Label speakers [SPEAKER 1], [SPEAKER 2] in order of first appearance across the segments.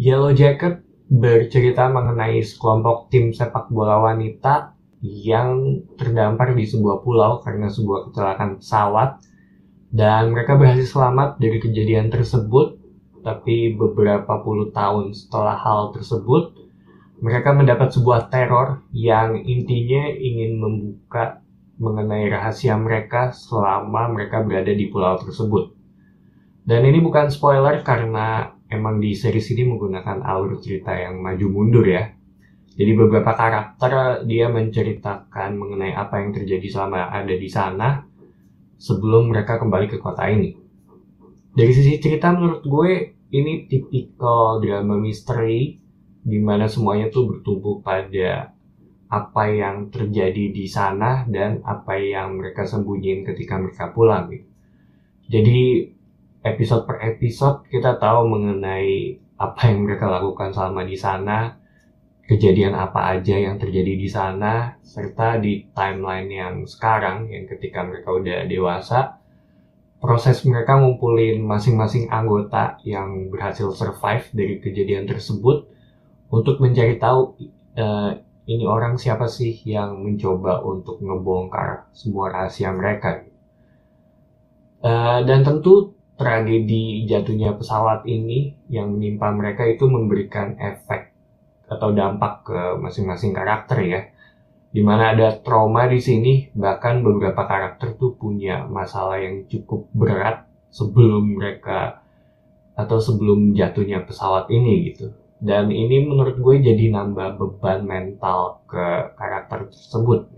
[SPEAKER 1] Yellow Jacket bercerita mengenai sekelompok tim sepak bola wanita yang terdampar di sebuah pulau karena sebuah kecelakaan pesawat, dan mereka berhasil selamat dari kejadian tersebut. Tapi beberapa puluh tahun setelah hal tersebut, mereka mendapat sebuah teror yang intinya ingin membuka mengenai rahasia mereka selama mereka berada di pulau tersebut. Dan ini bukan spoiler karena emang di series ini menggunakan alur cerita yang maju mundur ya. Jadi beberapa karakter dia menceritakan mengenai apa yang terjadi selama ada di sana sebelum mereka kembali ke kota ini. Dari sisi cerita menurut gue ini tipikal drama misteri di mana semuanya tuh bertumbuh pada apa yang terjadi di sana dan apa yang mereka sembunyiin ketika mereka pulang gitu. Jadi episode per episode kita tahu mengenai apa yang mereka lakukan selama di sana, kejadian apa aja yang terjadi di sana, serta di timeline yang sekarang yang ketika mereka udah dewasa, proses mereka ngumpulin masing-masing anggota yang berhasil survive dari kejadian tersebut untuk mencari tahu ini orang siapa sih yang mencoba untuk ngebongkar semua rahasia mereka. Dan tentu tragedi jatuhnya pesawat ini yang menimpa mereka itu memberikan efek atau dampak ke masing-masing karakter ya. Dimana ada trauma di sini, bahkan beberapa karakter tuh punya masalah yang cukup berat sebelum mereka atau sebelum jatuhnya pesawat ini gitu. Dan ini menurut gue jadi nambah beban mental ke karakter tersebut.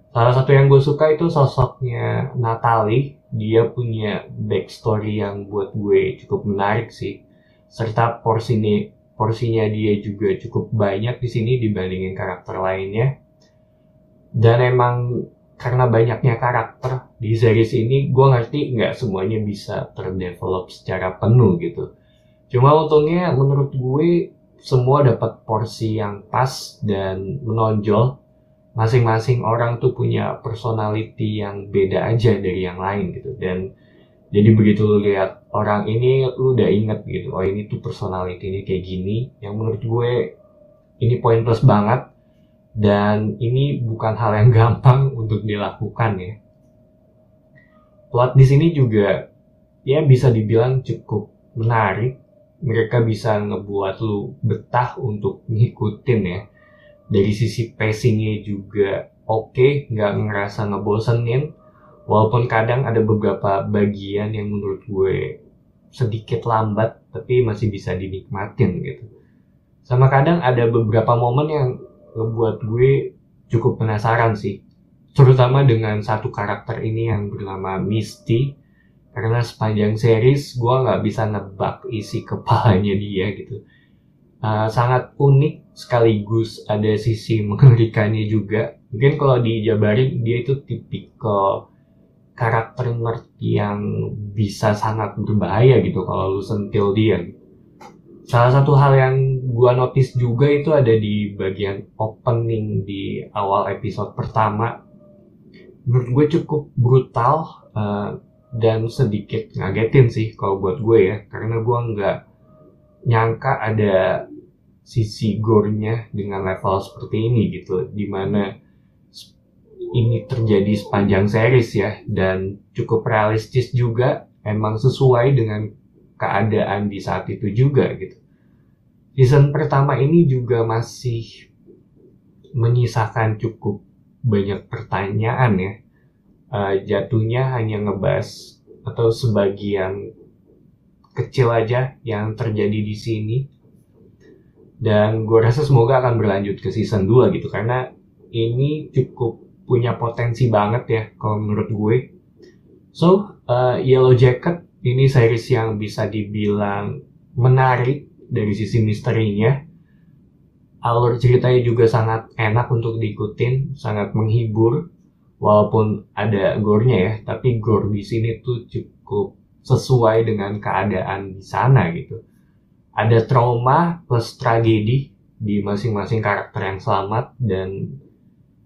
[SPEAKER 1] Salah satu yang gue suka itu sosoknya Natalie. Dia punya backstory yang buat gue cukup menarik sih. Serta porsinya dia juga cukup banyak di sini dibandingin karakter lainnya. Dan emang karena banyaknya karakter di series ini, gue ngerti nggak semuanya bisa terdevelop secara penuh gitu. Cuma untungnya menurut gue semua dapat porsi yang pas dan menonjol. Masing-masing orang tuh punya personality yang beda aja dari yang lain gitu. Dan jadi begitu lu lihat orang ini, lu udah inget gitu, oh ini tuh personality-nya kayak gini. Yang menurut gue ini poin plus banget. Dan ini bukan hal yang gampang untuk dilakukan ya. Plot di sini juga ya bisa dibilang cukup menarik. Mereka bisa ngebuat lu betah untuk ngikutin ya. Dari sisi pacingnya juga oke, nggak ngerasa ngebosenin. Walaupun kadang ada beberapa bagian yang menurut gue sedikit lambat, tapi masih bisa dinikmatin gitu. Sama kadang ada beberapa momen yang ngebuat gue cukup penasaran sih. Terutama dengan satu karakter ini yang bernama Misty. Karena sepanjang series gue nggak bisa nebak isi kepalanya dia gitu. Sangat unik sekaligus ada sisi mengerikannya juga. Mungkin kalau dijabarin dia itu tipikal karakter nerd yang bisa sangat berbahaya gitu kalau lu sentil dia. Salah satu hal yang gua notice juga itu ada di bagian opening di awal episode pertama. Menurut gue cukup brutal dan sedikit ngagetin sih kalau buat gue ya, karena gue nggak nyangka ada sisi gore-nya dengan level seperti ini gitu, dimana ini terjadi sepanjang series ya, dan cukup realistis juga, emang sesuai dengan keadaan di saat itu juga gitu. Season pertama ini juga masih menyisakan cukup banyak pertanyaan ya. Jatuhnya hanya ngebahas atau sebagian kecil aja yang terjadi di sini. Dan gue rasa semoga akan berlanjut ke season 2 gitu, karena ini cukup punya potensi banget ya kalau menurut gue. So, Yellow Jacket ini series yang bisa dibilang menarik dari sisi misterinya. Alur ceritanya juga sangat enak untuk diikutin, sangat menghibur. Walaupun ada gore-nya ya, tapi gore di sini tuh cukup sesuai dengan keadaan di sana gitu. Ada trauma plus tragedi di masing-masing karakter yang selamat, dan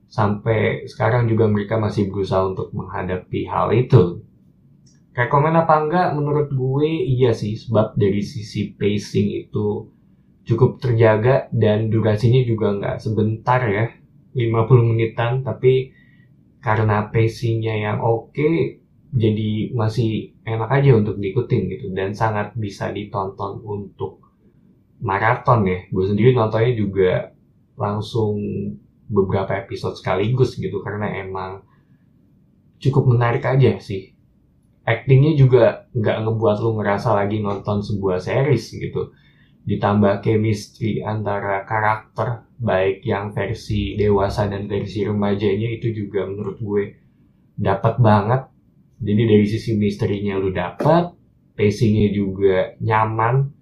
[SPEAKER 1] sampai sekarang juga mereka masih berusaha untuk menghadapi hal itu. Rekomen apa enggak? Menurut gue iya sih, sebab dari sisi pacing itu cukup terjaga dan durasinya juga nggak sebentar ya, 50 menitan, tapi karena pacingnya yang oke, jadi masih enak aja untuk diikutin gitu, dan sangat bisa ditonton untuk maraton ya. Gue sendiri nontonnya juga langsung beberapa episode sekaligus gitu, karena emang cukup menarik aja sih. Actingnya juga nggak ngebuat lu ngerasa lagi nonton sebuah series gitu. Ditambah chemistry antara karakter, baik yang versi dewasa dan versi remajanya, itu juga menurut gue dapat banget. Jadi dari sisi misterinya lu dapat, pacingnya juga nyaman,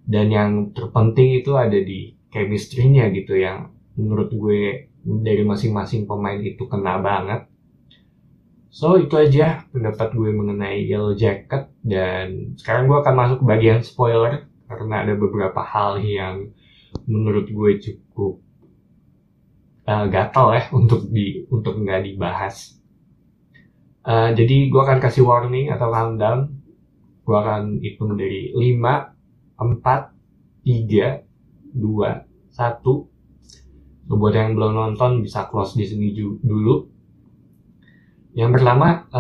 [SPEAKER 1] dan yang terpenting itu ada di chemistry-nya gitu, yang menurut gue dari masing-masing pemain itu kena banget. So itu aja pendapat gue mengenai Yellow Jacket, dan sekarang gue akan masuk ke bagian spoiler karena ada beberapa hal yang menurut gue cukup gatal ya untuk nggak dibahas. Jadi gue akan kasih warning atau countdown. Gue akan hitung dari 5, 4, 3, 2, 1. Buat yang belum nonton bisa close di sini dulu. Yang pertama,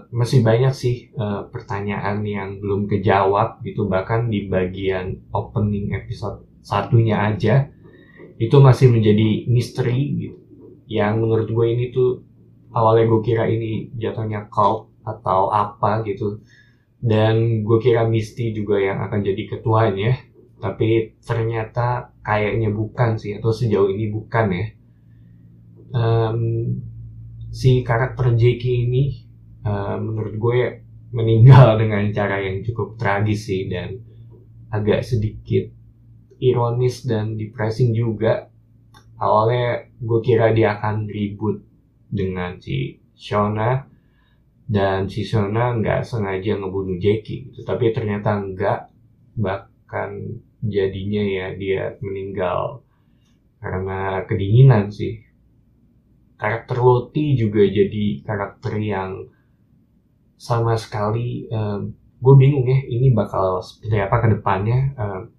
[SPEAKER 1] masih banyak sih pertanyaan yang belum kejawab gitu, bahkan di bagian opening episode satunya aja itu masih menjadi misteri gitu. Yang menurut gue ini tuh awalnya gue kira ini jatuhnya cult atau apa gitu, dan gue kira Misty juga yang akan jadi ketuanya, tapi ternyata kayaknya bukan sih, atau sejauh ini bukan ya. Si karakter Jackie ini menurut gue meninggal dengan cara yang cukup tragis sih, dan agak sedikit ironis dan depressing juga. Awalnya gue kira dia akan ribut dengan si Shona, dan si Shona nggak sengaja ngebunuh Jackie gitu, tapi ternyata enggak. Bahkan jadinya ya dia meninggal karena kedinginan sih. Karakter Lottie juga jadi karakter yang sama sekali gue bingung ya, ini bakal seperti apa ke depannya.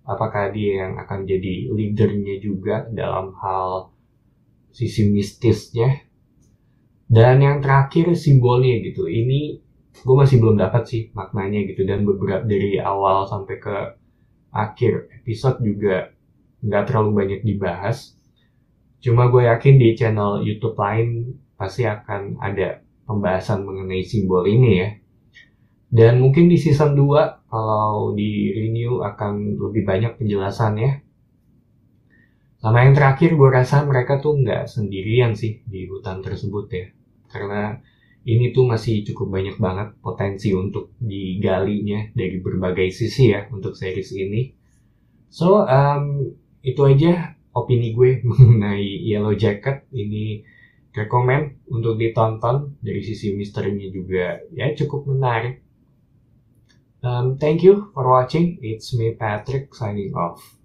[SPEAKER 1] Apakah dia yang akan jadi leadernya juga dalam hal sisi mistisnya. Dan yang terakhir simbolnya gitu, ini gue masih belum dapat sih maknanya gitu, dan beberapa dari awal sampai ke akhir episode juga nggak terlalu banyak dibahas. Cuma gue yakin di channel YouTube lain pasti akan ada pembahasan mengenai simbol ini ya. Dan mungkin di season 2 kalau di renew akan lebih banyak penjelasannya. Sama yang terakhir, gue rasa mereka tuh nggak sendirian sih di hutan tersebut ya. Karena ini tuh masih cukup banyak banget potensi untuk digalinya dari berbagai sisi ya untuk series ini. So, itu aja opini gue mengenai Yellow Jacket. Ini rekomen untuk ditonton, dari sisi misterinya juga ya cukup menarik. Thank you for watching. It's me, Patrick, signing off.